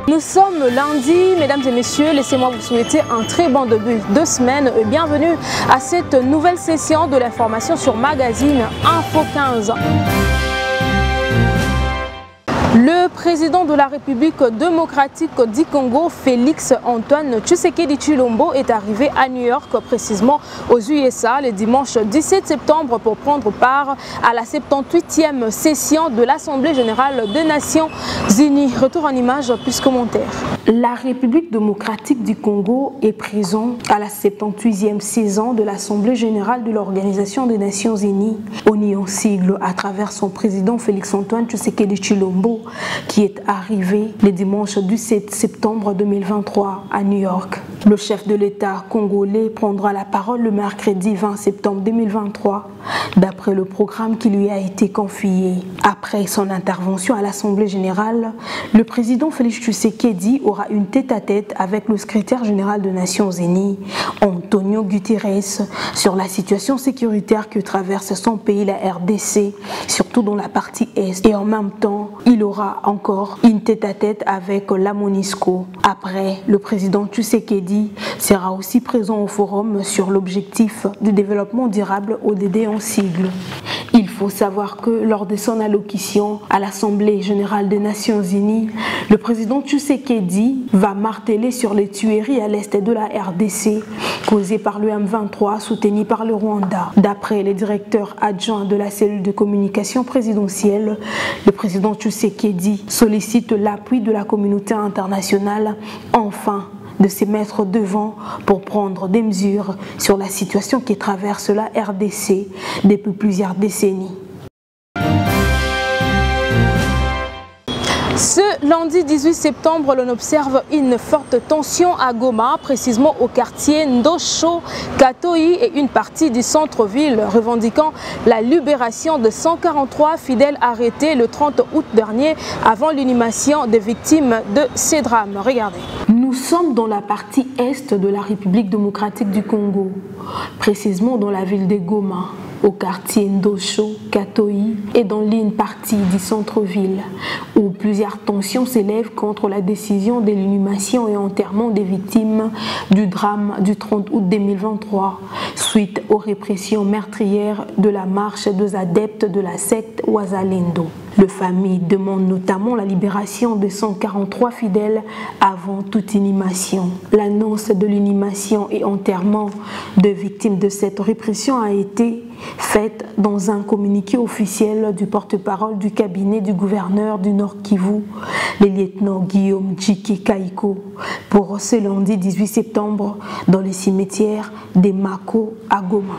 Nous sommes lundi, mesdames et messieurs, laissez-moi vous souhaiter un très bon début de semaine et bienvenue à cette nouvelle session de l'information sur Magazine Info 15. Le président de la République démocratique du Congo, Félix Antoine Tshisekedi Tshilombo, est arrivé à New York, précisément aux USA, le dimanche 17 septembre pour prendre part à la 78e session de l'Assemblée générale des Nations Unies. Retour en images plus commentaires. La République démocratique du Congo est présente à la 78e saison de l'Assemblée générale de l'Organisation des Nations Unies, ONU en sigle, à travers son président Félix Antoine Tshisekedi Tshilombo, qui est arrivé le dimanche 17 septembre 2023 à New York. Le chef de l'État congolais prendra la parole le mercredi 20 septembre 2023, d'après le programme qui lui a été confié. Après son intervention à l'Assemblée générale, le président Félix Tshisekedi aura une tête-à-tête avec le secrétaire général des Nations Unies, Antonio Guterres, sur la situation sécuritaire que traverse son pays, la RDC, surtout dans la partie Est. Et en même temps, il aura encore une tête-à-tête avec la MONUSCO. Après, le président Tshisekedi sera aussi présent au forum sur l'objectif du développement durable ODD en sigle. Il faut savoir que lors de son allocution à l'Assemblée générale des Nations Unies, le président Tshisekedi va marteler sur les tueries à l'est de la RDC causées par le M23 soutenu par le Rwanda. D'après les directeurs adjoints de la cellule de communication présidentielle, le président Tshisekedi sollicite l'appui de la communauté internationale afin de se mettre devant pour prendre des mesures sur la situation qui traverse la RDC depuis plusieurs décennies. Ce lundi 18 septembre, l'on observe une forte tension à Goma, précisément au quartier Ndosho, Katoi et une partie du centre-ville, revendiquant la libération de 143 fidèles arrêtés le 30 août dernier avant l'inhumation des victimes de ces drames. Regardez. Nous sommes dans la partie est de la République démocratique du Congo, précisément dans la ville de Goma, au quartier Ndosho, Katoi et dans une partie du centre-ville, où plusieurs tensions s'élèvent contre la décision de l'inhumation et enterrement des victimes du drame du 30 août 2023, suite aux répressions meurtrières de la marche des adeptes de la secte Wazalendo. Les familles demandent notamment la libération de 143 fidèles avant toute inhumation. L'annonce de l'inhumation et enterrement de victimes de cette répression a été faite dans un communiqué officiel du porte-parole du cabinet du gouverneur du Nord Kivu, le lieutenant Guillaume Djike Kaiko, pour ce lundi 18 septembre dans le cimetière des Mako à Goma.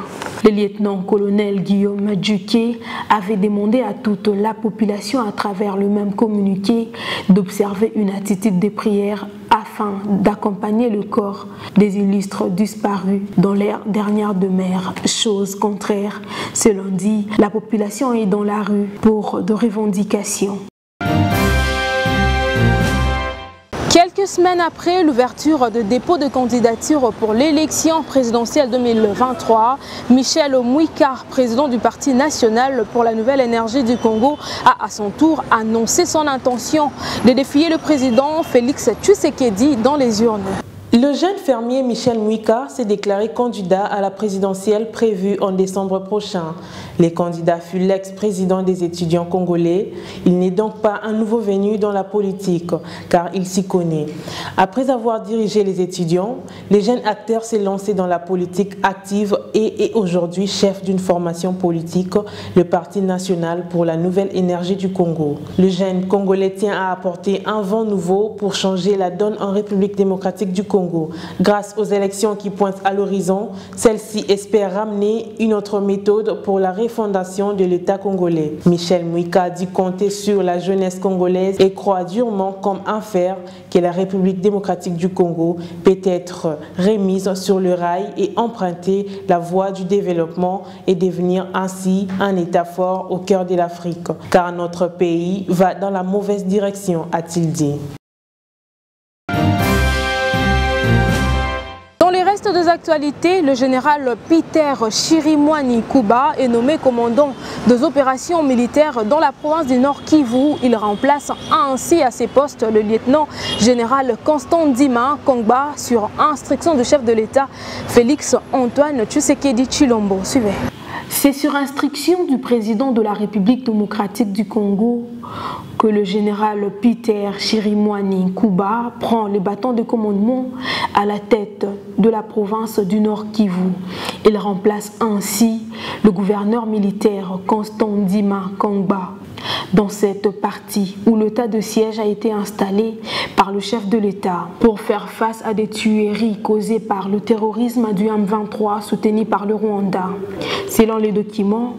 Le lieutenant-colonel Guillaume Djike avait demandé à toute la population à travers le même communiqué d'observer une attitude de prière afin d'accompagner le corps des illustres disparus dans leur dernière demeure. Chose contraire, ce lundi, la population est dans la rue pour de revendications. Quelques semaines après l'ouverture de dépôt de candidature pour l'élection présidentielle 2023, Michel Mouika, président du Parti national pour la nouvelle énergie du Congo, a à son tour annoncé son intention de défier le président Félix Tshisekedi dans les urnes. Le jeune fermier Michel Mouika s'est déclaré candidat à la présidentielle prévue en décembre prochain. Le candidat fut l'ex-président des étudiants congolais. Il n'est donc pas un nouveau venu dans la politique, car il s'y connaît. Après avoir dirigé les étudiants, le jeune acteur s'est lancé dans la politique active et est aujourd'hui chef d'une formation politique, le Parti national pour la nouvelle énergie du Congo. Le jeune Congolais tient à apporter un vent nouveau pour changer la donne en République démocratique du Congo. Grâce aux élections qui pointent à l'horizon, celle-ci espère ramener une autre méthode pour la refondation de l'État congolais. Michel Mouika dit compter sur la jeunesse congolaise et croit durement comme un fer que la République démocratique du Congo peut être remise sur le rail et emprunter la voie du développement et devenir ainsi un État fort au cœur de l'Afrique. Car notre pays va dans la mauvaise direction, a-t-il dit. reste des actualités, le général Peter Chirimwani Kuba est nommé commandant des opérations militaires dans la province du Nord Kivu. Il remplace ainsi à ses postes le lieutenant général Constant Ndima Kongba sur instruction du chef de l'État Félix Antoine Tshisekedi Tshilombo. Suivez. C'est sur instruction du président de la République démocratique du Congo que le général Peter Chirimwani Kuba prend les bâtons de commandement à la tête de la province du Nord Kivu. Il remplace ainsi le gouverneur militaire Constant Ndima Kongba. Dans cette partie où l'état de siège a été installé par le chef de l'État pour faire face à des tueries causées par le terrorisme du M23 soutenu par le Rwanda. Selon les documents,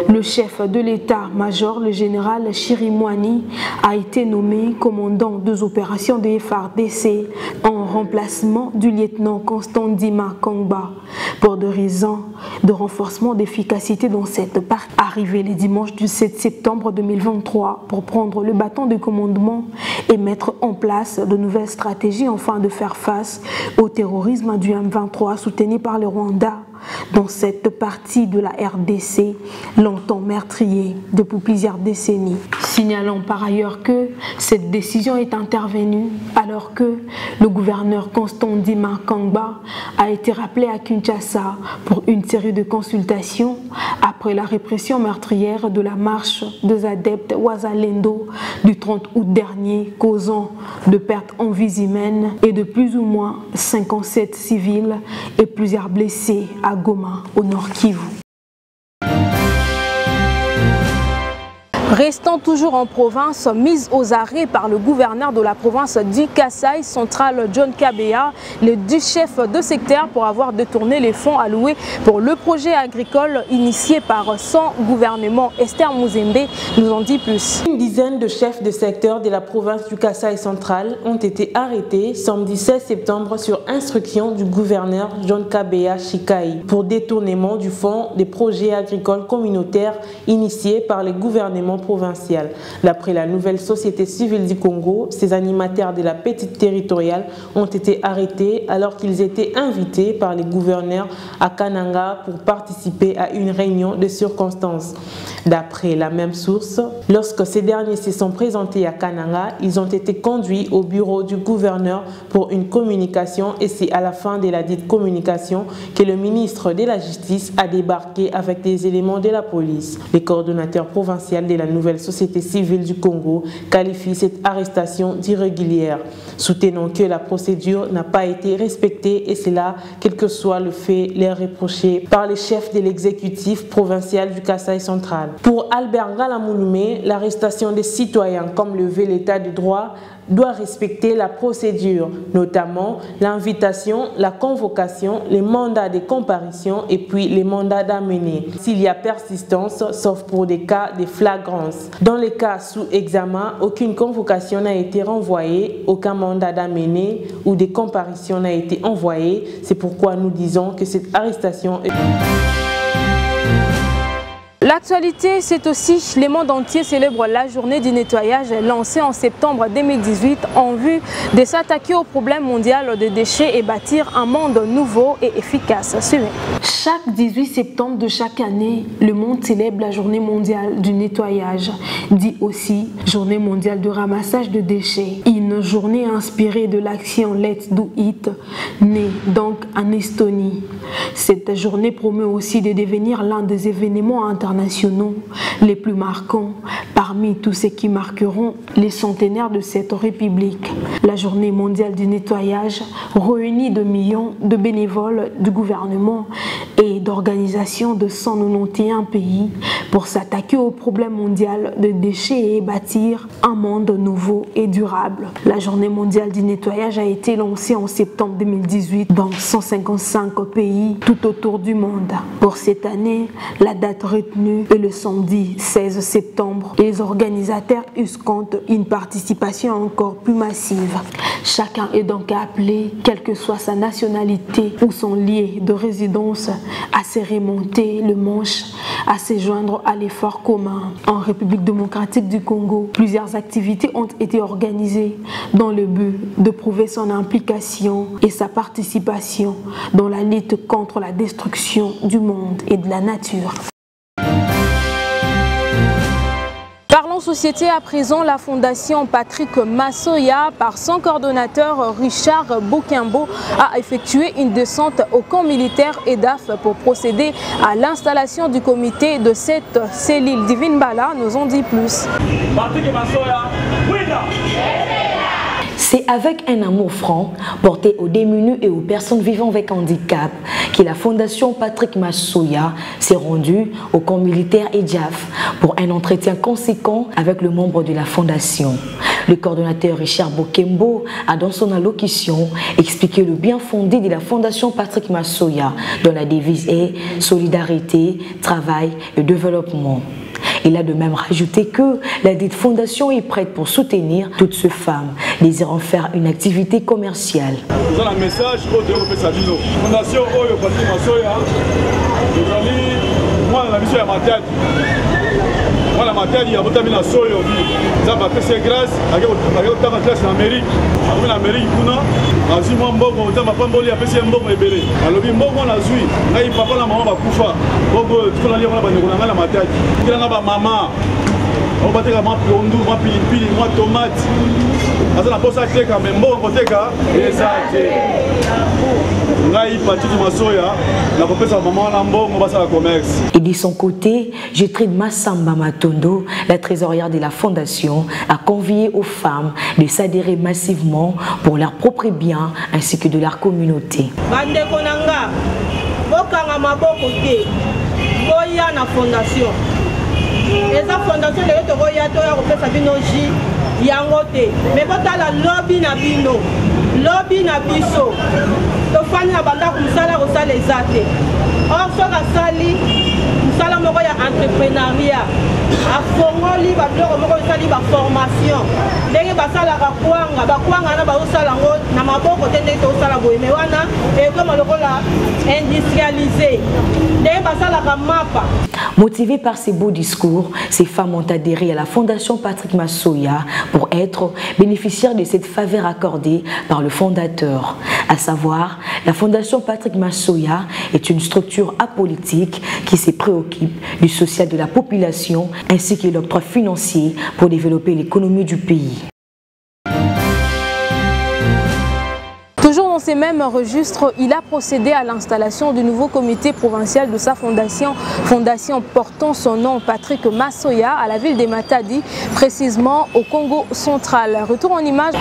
le chef de l'État-major, le général Chirimwani, a été nommé commandant des opérations de FARDC en remplacement du lieutenant Constant Ndima Kongba pour des raisons de renforcement d'efficacité dans cette partie. Arrivé le dimanche du 7 septembre 2023 pour prendre le bâton de commandement et mettre en place de nouvelles stratégies afin de faire face au terrorisme du M23 soutenu par le Rwanda dans cette partie de la RDC, longtemps meurtrier depuis plusieurs décennies. Signalons par ailleurs que cette décision est intervenue alors que le gouverneur Constant Ndima Kongba a été rappelé à Kinshasa pour une série de consultations après la répression meurtrière de la marche des adeptes Wazalendo du 30 août dernier, causant de pertes en vies humaines et de plus ou moins 57 civils et plusieurs blessés à Goma, au Nord Kivu. Restant toujours en province, mise aux arrêts par le gouverneur de la province du Kasaï central, John Kabeya, les deux chefs de secteur pour avoir détourné les fonds alloués pour le projet agricole initié par son gouvernement. Esther Mouzembe nous en dit plus. Une dizaine de chefs de secteur de la province du Kasaï central ont été arrêtés samedi 16 septembre sur instruction du gouverneur John Kabeya Chikai pour détournement du fonds des projets agricoles communautaires initiés par les gouvernements provincial. D'après la nouvelle société civile du Congo, ces animateurs de la petite territoriale ont été arrêtés alors qu'ils étaient invités par les gouverneurs à Kananga pour participer à une réunion de circonstances. D'après la même source, lorsque ces derniers se sont présentés à Kananga, ils ont été conduits au bureau du gouverneur pour une communication et c'est à la fin de la dite communication que le ministre de la Justice a débarqué avec des éléments de la police. Les coordonnateurs provinciaux de la nouvelle société civile du Congo qualifie cette arrestation d'irrégulière, soutenant que la procédure n'a pas été respectée et cela, quel que soit le fait, les reproché par les chefs de l'exécutif provincial du Kasaï central. Pour Albert Galamouloumé, l'arrestation des citoyens comme le veut l'état de droit doit respecter la procédure, notamment l'invitation, la convocation, les mandats de comparution et puis les mandats d'amener. S'il y a persistance, sauf pour des cas de flagrance. Dans les cas sous examen, aucune convocation n'a été renvoyée, aucun mandat d'amener ou de comparution n'a été envoyé. C'est pourquoi nous disons que cette arrestation est... L'actualité, c'est aussi le monde entier célèbre la journée du nettoyage lancée en septembre 2018 en vue de s'attaquer au problème mondial des déchets et bâtir un monde nouveau et efficace. Suivez. Chaque 18 septembre de chaque année, le monde célèbre la journée mondiale du nettoyage, dit aussi journée mondiale de ramassage de déchets. Une journée inspirée de l'action Let's Do It, née donc en Estonie. Cette journée promeut aussi de devenir l'un des événements internationaux les plus marquants parmi tous ceux qui marqueront les centenaires de cette république. La journée mondiale du nettoyage réunit de millions de bénévoles du gouvernement et d'organisations de 191 pays pour s'attaquer au problème mondial des déchets et bâtir un monde nouveau et durable. La journée mondiale du nettoyage a été lancée en septembre 2018 dans 155 pays tout autour du monde. Pour cette année, la date retenue lieu le samedi 16 septembre. Les organisateurs comptent une participation encore plus massive. Chacun est donc appelé, quelle que soit sa nationalité ou son lieu de résidence, à se remonter le manche, à se joindre à l'effort commun. En République démocratique du Congo, plusieurs activités ont été organisées dans le but de prouver son implication et sa participation dans la lutte contre la destruction du monde et de la nature. Parlons société à présent. La fondation Patrick Massoya, par son coordonnateur Richard Bokimbo, a effectué une descente au camp militaire EDAF pour procéder à l'installation du comité de cette cellule. Divine Bala nous en dit plus. Patrick Massoya, c'est avec un amour franc porté aux démunis et aux personnes vivant avec handicap que la fondation Patrick Massoya s'est rendue au camp militaire EDAF pour un entretien conséquent avec le membre de la fondation. Le coordonnateur Richard Bokimbo a dans son allocution expliqué le bien fondé de la fondation Patrick Massoya dont la devise est « Solidarité, travail et développement ». Il a de même rajouté que la dite fondation est prête pour soutenir toutes ces femmes désirant faire une activité commerciale. Nous avons un message au développement de la fondation Oyo Patrick Massoya. Nous allons, moi, la mission est matérielle. Moi, la matière, il y a beaucoup de gens qui ont fait grâce à la classe en Amérique. En Amérique, on a vu un bon on a fait un bon ébélé. Alors, il y a un bon on a vu. Là, il n'y a pas la maman qui a fait. On a dit la matière. Il y a une maman. On va faire un plondo, un pilipili, un tomate. On a posé ça quand même. Bon, on va faire ça. Et de son côté, Gétrude Massamba Matondo, la trésorière de la fondation, a convié aux femmes de s'adhérer massivement pour leur propre bien ainsi que de leur communauté. Lobby na biso tofani na banda kusala kosala ezate or soka sali kusala moko ya entrepreneuriat afongoli babiloko moko esali baformation ndenge basalaka bakwanga na bazosala ngo na maboko te ndenge tosala boye me wana ekoma lokola industrialisé ndenge basalaka mapa. Motivées par ces beaux discours, ces femmes ont adhéré à la fondation Patrick Massoya pour être bénéficiaires de cette faveur accordée par le fondateur. À savoir, la fondation Patrick Massoya est une structure apolitique qui se préoccupe du social de la population ainsi que l'octroi financier pour développer l'économie du pays. Toujours dans ces mêmes registres, il a procédé à l'installation du nouveau comité provincial de sa fondation portant son nom, Patrick Massoya, à la ville de Matadi, précisément au Congo central. Retour en image.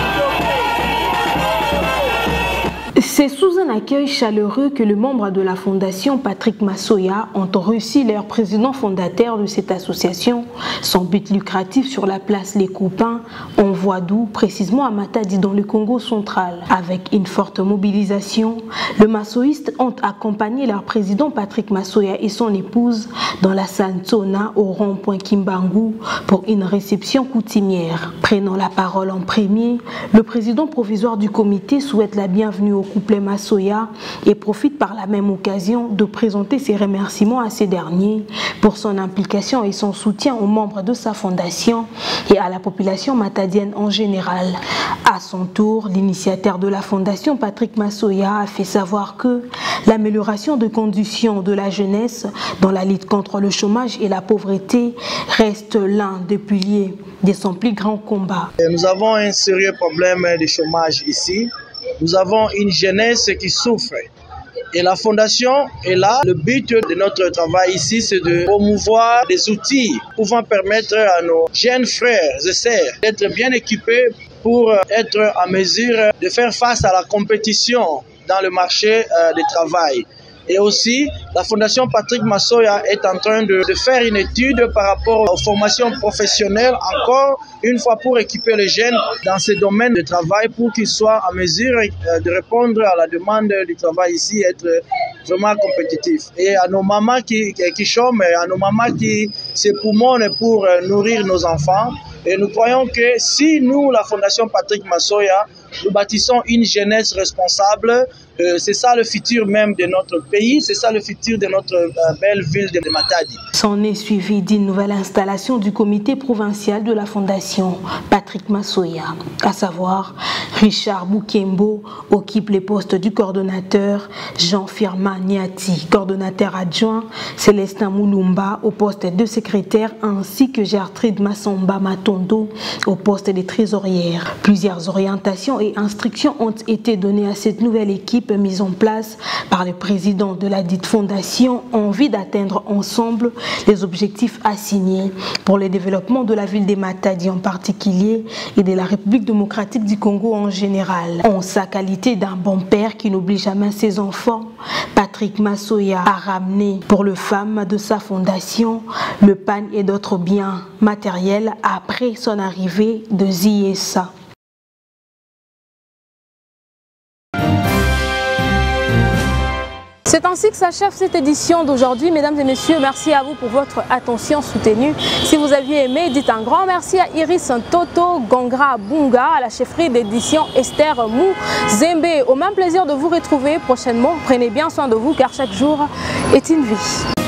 C'est sous un accueil chaleureux que les membres de la fondation Patrick Massoya ont reçu leur président fondateur de cette association. Son but lucratif sur la place Les Coupins, en Voidou, précisément à Matadi dans le Congo central. Avec une forte mobilisation, les massoïstes ont accompagné leur président Patrick Massoya et son épouse dans la salle Tsona au rond-point Kimbangu pour une réception coutumière. Prenant la parole en premier, le président provisoire du comité souhaite la bienvenue au couple Massoya et profite par la même occasion de présenter ses remerciements à ces derniers pour son implication et son soutien aux membres de sa fondation et à la population matadienne en général. À son tour, l'initiateur de la fondation Patrick Massoya a fait savoir que l'amélioration des conditions de la jeunesse dans la lutte contre le chômage et la pauvreté reste l'un des piliers de son plus grand combat. Nous avons un sérieux problème de chômage ici. Nous avons une jeunesse qui souffre et la fondation est là. Le but de notre travail ici, c'est de promouvoir des outils pouvant permettre à nos jeunes frères et sœurs d'être bien équipés pour être en mesure de faire face à la compétition dans le marché du travail. Et aussi, la fondation Patrick Massoya est en train de faire une étude par rapport aux formations professionnelles, encore une fois pour équiper les jeunes dans ces domaines de travail pour qu'ils soient en mesure de répondre à la demande du travail ici, être vraiment compétitif. Et à nos mamans qui chôment, à nos mamans qui s'époumonnent pour nourrir nos enfants. Et nous croyons que si nous, la Fondation Patrick Massoya, nous bâtissons une jeunesse responsable, c'est ça le futur même de notre pays, c'est ça le futur de notre belle ville de Matadi. S'en est suivi d'une nouvelle installation du comité provincial de la Fondation Patrick Massoya, à savoir Richard Boukembo occupe les postes du coordonnateur, Jean Firmin Niati, coordonnateur adjoint, Célestin Moulumba au poste de secrétaire ainsi que Gertrude Massamba Matondo au poste de trésorière. Plusieurs orientations et instructions ont été données à cette nouvelle équipe mise en place par le président de la dite fondation en vue d'atteindre ensemble les objectifs assignés pour le développement de la ville de Matadi en particulier et de la République démocratique du Congo en général. En sa qualité d'un bon père qui n'oublie jamais ses enfants, Patrick Massoya a ramené pour le femmes de sa fondation le pain et d'autres biens matériels après son arrivée de Ziesa. C'est ainsi que s'achève cette édition d'aujourd'hui. Mesdames et messieurs, merci à vous pour votre attention soutenue. Si vous aviez aimé, dites un grand merci à Iris Toto Gongra Bunga, à la chefferie d'édition Esther Mou Zembe. Au même plaisir de vous retrouver prochainement. Prenez bien soin de vous car chaque jour est une vie.